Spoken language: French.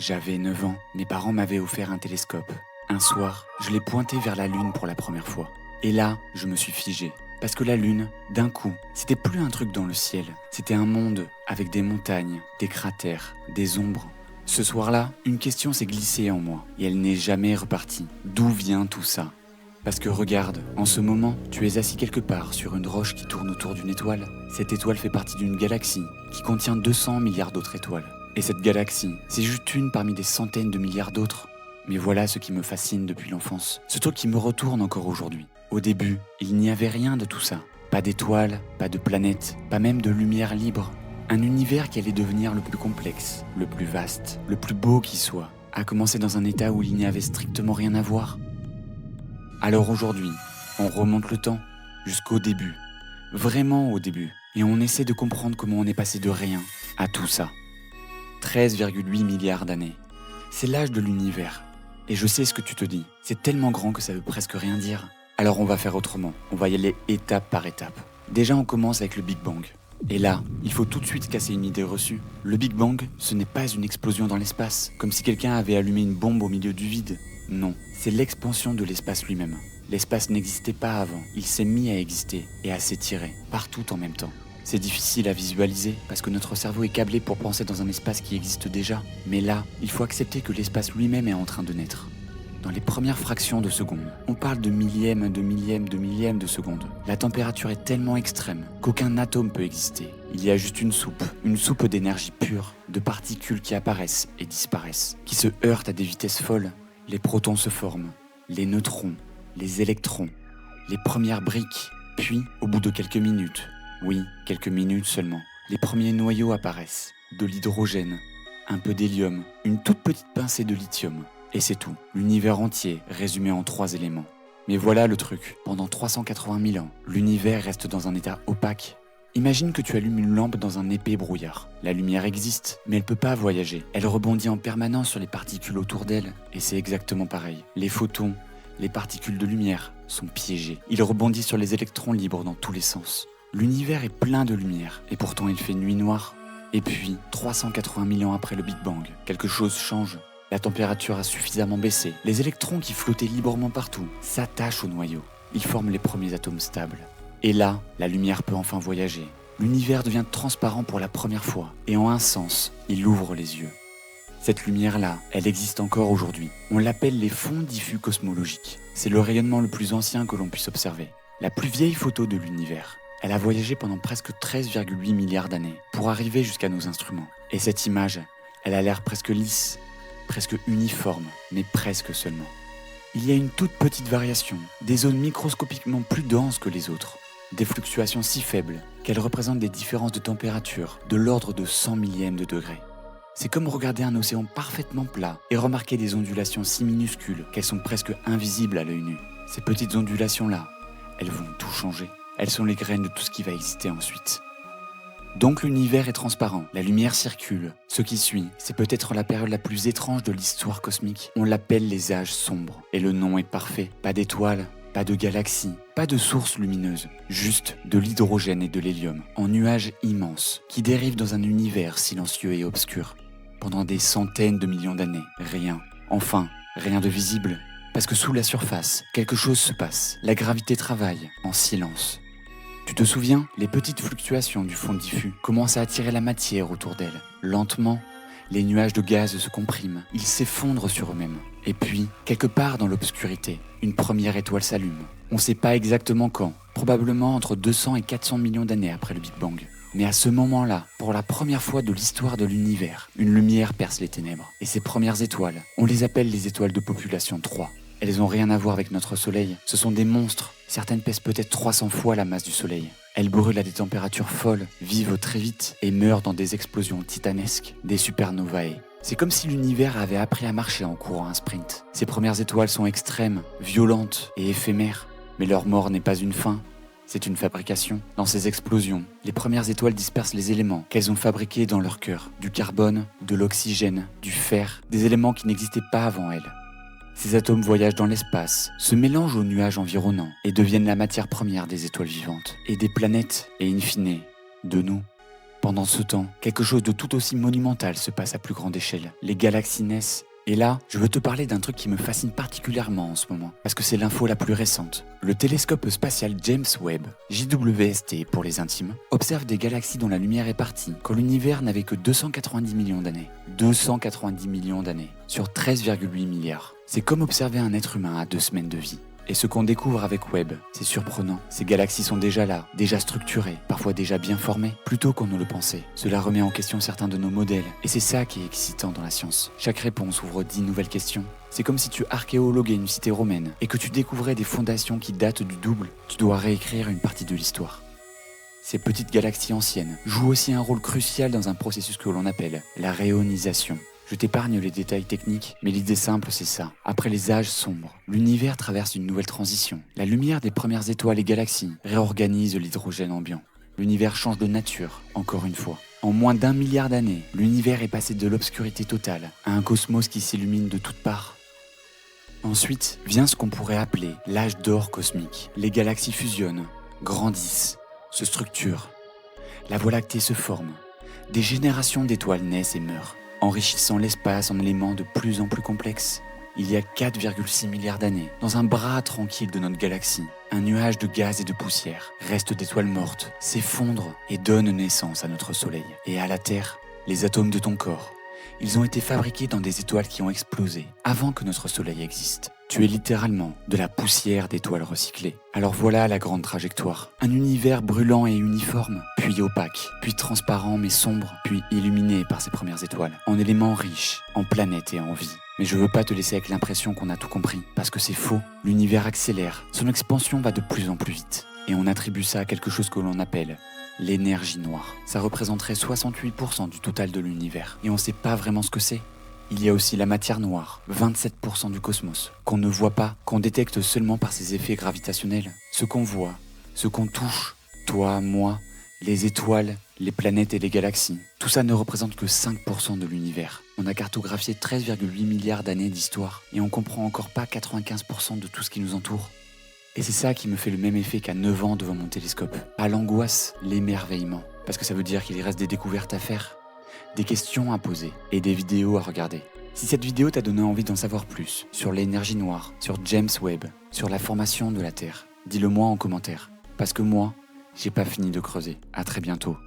J'avais 9 ans, mes parents m'avaient offert un télescope. Un soir, je l'ai pointé vers la Lune pour la première fois. Et là, je me suis figé. Parce que la Lune, d'un coup, c'était plus un truc dans le ciel. C'était un monde avec des montagnes, des cratères, des ombres. Ce soir-là, une question s'est glissée en moi et elle n'est jamais repartie. D'où vient tout ça ? Parce que regarde, en ce moment, tu es assis quelque part sur une roche qui tourne autour d'une étoile. Cette étoile fait partie d'une galaxie qui contient 200 milliards d'autres étoiles. Et cette galaxie, c'est juste une parmi des centaines de milliards d'autres. Mais voilà ce qui me fascine depuis l'enfance, ce truc qui me retourne encore aujourd'hui. Au début, il n'y avait rien de tout ça. Pas d'étoiles, pas de planètes, pas même de lumière libre. Un univers qui allait devenir le plus complexe, le plus vaste, le plus beau qui soit, a commencé dans un état où il n'y avait strictement rien à voir. Alors aujourd'hui, on remonte le temps jusqu'au début, vraiment au début, et on essaie de comprendre comment on est passé de rien à tout ça. 13,8 milliards d'années. C'est l'âge de l'univers. Et je sais ce que tu te dis, c'est tellement grand que ça veut presque rien dire. Alors on va faire autrement, on va y aller étape par étape. Déjà on commence avec le Big Bang. Et là, il faut tout de suite casser une idée reçue. Le Big Bang, ce n'est pas une explosion dans l'espace, comme si quelqu'un avait allumé une bombe au milieu du vide. Non, c'est l'expansion de l'espace lui-même. L'espace n'existait pas avant, il s'est mis à exister et à s'étirer, partout en même temps. C'est difficile à visualiser parce que notre cerveau est câblé pour penser dans un espace qui existe déjà. Mais là, il faut accepter que l'espace lui-même est en train de naître. Dans les premières fractions de seconde, on parle de millièmes, de millièmes, de millièmes de seconde. La température est tellement extrême qu'aucun atome peut exister. Il y a juste une soupe d'énergie pure, de particules qui apparaissent et disparaissent, qui se heurtent à des vitesses folles. Les protons se forment, les neutrons, les électrons, les premières briques, puis, au bout de quelques minutes, oui, quelques minutes seulement, les premiers noyaux apparaissent, de l'hydrogène, un peu d'hélium, une toute petite pincée de lithium. Et c'est tout, l'univers entier résumé en 3 éléments. Mais voilà le truc, pendant 380 000 ans, l'univers reste dans un état opaque. Imagine que tu allumes une lampe dans un épais brouillard. La lumière existe, mais elle peut pas voyager. Elle rebondit en permanence sur les particules autour d'elle. Et c'est exactement pareil. Les photons, les particules de lumière, sont piégés. Ils rebondissent sur les électrons libres dans tous les sens. L'univers est plein de lumière, et pourtant il fait nuit noire. Et puis, 380 000 ans après le Big Bang, quelque chose change. La température a suffisamment baissé. Les électrons qui flottaient librement partout s'attachent au noyau. Ils forment les premiers atomes stables. Et là, la lumière peut enfin voyager. L'univers devient transparent pour la première fois. Et en un sens, il ouvre les yeux. Cette lumière-là, elle existe encore aujourd'hui. On l'appelle les fonds diffus cosmologiques. C'est le rayonnement le plus ancien que l'on puisse observer. La plus vieille photo de l'univers. Elle a voyagé pendant presque 13,8 milliards d'années pour arriver jusqu'à nos instruments. Et cette image, elle a l'air presque lisse, presque uniforme, mais presque seulement. Il y a une toute petite variation, des zones microscopiquement plus denses que les autres, des fluctuations si faibles qu'elles représentent des différences de température de l'ordre de 100 millièmes de degré. C'est comme regarder un océan parfaitement plat et remarquer des ondulations si minuscules qu'elles sont presque invisibles à l'œil nu. Ces petites ondulations-là, elles vont tout changer. Elles sont les graines de tout ce qui va exister ensuite. Donc l'univers est transparent, la lumière circule. Ce qui suit, c'est peut-être la période la plus étrange de l'histoire cosmique. On l'appelle les âges sombres. Et le nom est parfait. Pas d'étoiles, pas de galaxies, pas de sources lumineuses. Juste de l'hydrogène et de l'hélium, en nuages immenses, qui dérivent dans un univers silencieux et obscur. Pendant des centaines de millions d'années, rien. Enfin, rien de visible. Parce que sous la surface, quelque chose se passe. La gravité travaille, en silence. Tu te souviens, les petites fluctuations du fond diffus commencent à attirer la matière autour d'elle. Lentement, les nuages de gaz se compriment, ils s'effondrent sur eux-mêmes. Et puis, quelque part dans l'obscurité, une première étoile s'allume. On ne sait pas exactement quand, probablement entre 200 et 400 millions d'années après le Big Bang. Mais à ce moment-là, pour la première fois de l'histoire de l'univers, une lumière perce les ténèbres. Et ces premières étoiles, on les appelle les étoiles de population 3. Elles n'ont rien à voir avec notre soleil, ce sont des monstres. Certaines pèsent peut-être 300 fois la masse du soleil. Elles brûlent à des températures folles, vivent très vite et meurent dans des explosions titanesques, des supernovae. C'est comme si l'univers avait appris à marcher en courant un sprint. Ces premières étoiles sont extrêmes, violentes et éphémères, mais leur mort n'est pas une fin, c'est une fabrication. Dans ces explosions, les premières étoiles dispersent les éléments qu'elles ont fabriqués dans leur cœur, du carbone, de l'oxygène, du fer, des éléments qui n'existaient pas avant elles. Ces atomes voyagent dans l'espace, se mélangent aux nuages environnants et deviennent la matière première des étoiles vivantes, et des planètes, et in fine, de nous. Pendant ce temps, quelque chose de tout aussi monumental se passe à plus grande échelle. Les galaxies naissent. Et là, je veux te parler d'un truc qui me fascine particulièrement en ce moment, parce que c'est l'info la plus récente. Le télescope spatial James Webb, JWST pour les intimes, observe des galaxies dont la lumière est partie quand l'univers n'avait que 290 millions d'années. 290 millions d'années, sur 13,8 milliards. C'est comme observer un être humain à 2 semaines de vie. Et ce qu'on découvre avec Webb, c'est surprenant. Ces galaxies sont déjà là, déjà structurées, parfois déjà bien formées, plus tôt qu'on ne le pensait. Cela remet en question certains de nos modèles, et c'est ça qui est excitant dans la science. Chaque réponse ouvre 10 nouvelles questions. C'est comme si tu archéologuais une cité romaine, et que tu découvrais des fondations qui datent du double. Tu dois réécrire une partie de l'histoire. Ces petites galaxies anciennes jouent aussi un rôle crucial dans un processus que l'on appelle la réonisation. Je t'épargne les détails techniques, mais l'idée simple c'est ça. Après les âges sombres, l'univers traverse une nouvelle transition. La lumière des premières étoiles et galaxies réorganise l'hydrogène ambiant. L'univers change de nature, encore une fois. En moins d'1 milliard d'années, l'univers est passé de l'obscurité totale à un cosmos qui s'illumine de toutes parts. Ensuite vient ce qu'on pourrait appeler l'âge d'or cosmique. Les galaxies fusionnent, grandissent, se structurent. La Voie lactée se forme. Des générations d'étoiles naissent et meurent, enrichissant l'espace en éléments de plus en plus complexes. Il y a 4,6 milliards d'années, dans un bras tranquille de notre galaxie, un nuage de gaz et de poussière, restes d'étoiles mortes, s'effondre et donne naissance à notre Soleil. Et à la Terre, les atomes de ton corps. Ils ont été fabriqués dans des étoiles qui ont explosé avant que notre Soleil existe. Tu es littéralement de la poussière d'étoiles recyclées. Alors voilà la grande trajectoire. Un univers brûlant et uniforme, puis opaque, puis transparent mais sombre, puis illuminé par ses premières étoiles, en éléments riches, en planètes et en vie. Mais je veux pas te laisser avec l'impression qu'on a tout compris, parce que c'est faux. L'univers accélère, son expansion va de plus en plus vite. Et on attribue ça à quelque chose que l'on appelle l'énergie noire. Ça représenterait 68% du total de l'univers. Et on sait pas vraiment ce que c'est. Il y a aussi la matière noire, 27% du cosmos, qu'on ne voit pas, qu'on détecte seulement par ses effets gravitationnels. Ce qu'on voit, ce qu'on touche, toi, moi, les étoiles, les planètes et les galaxies, tout ça ne représente que 5% de l'univers. On a cartographié 13,8 milliards d'années d'histoire et on comprend encore pas 95% de tout ce qui nous entoure. Et c'est ça qui me fait le même effet qu'à 9 ans devant mon télescope. Pas l'angoisse, l'émerveillement. Parce que ça veut dire qu'il reste des découvertes à faire, des questions à poser et des vidéos à regarder. Si cette vidéo t'a donné envie d'en savoir plus sur l'énergie noire, sur James Webb, sur la formation de la Terre, dis-le moi en commentaire. Parce que moi, j'ai pas fini de creuser. À très bientôt.